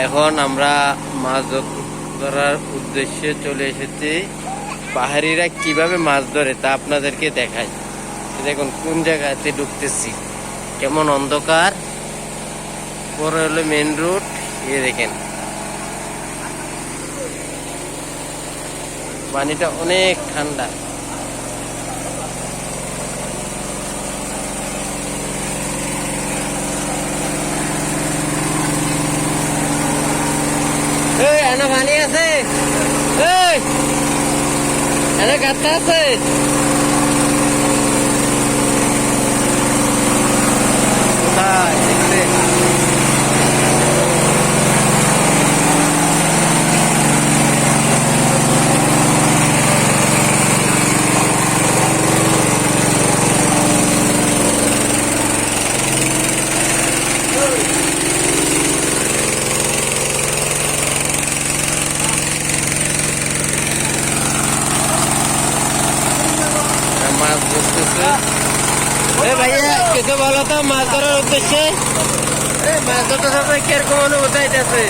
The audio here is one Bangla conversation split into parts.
এখন আমরা মাছ ধরার উদ্দেশ্যে চলে এসেছি। পাহাড়িরা কিভাবে মাছ ধরে তা আপনাদেরকে দেখাই। দেখুন কোন জায়গাতে ঢুকতেছি, কেমন অন্ধকার, পরে হলো মেন রোড। দেখেন পানিটা অনেক ঠান্ডা। এনে পানি আছে, এনে গাছটা আছে। কোথায় দেখছেন? মাছ ধরতেছে। ভাইয়া কিছু বলো তো মাছ ধরার উদ্দেশ্যে। মাছ ধরতে সবাই কিরকম অনুভূতি হইতেছে?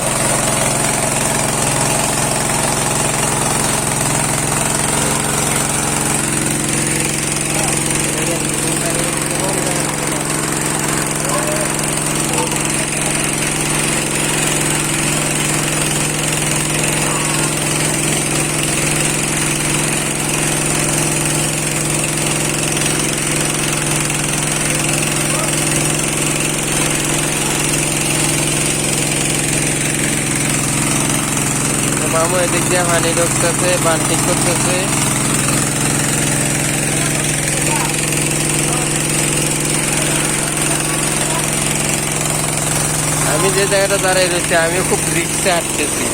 মামু এদিক দিয়ে পানি ঢুকতেছে, বাল্টি করতেছে। আমি যে জায়গাটা দাঁড়িয়ে রয়েছি, আমি খুব রিক্সে আটকেছি।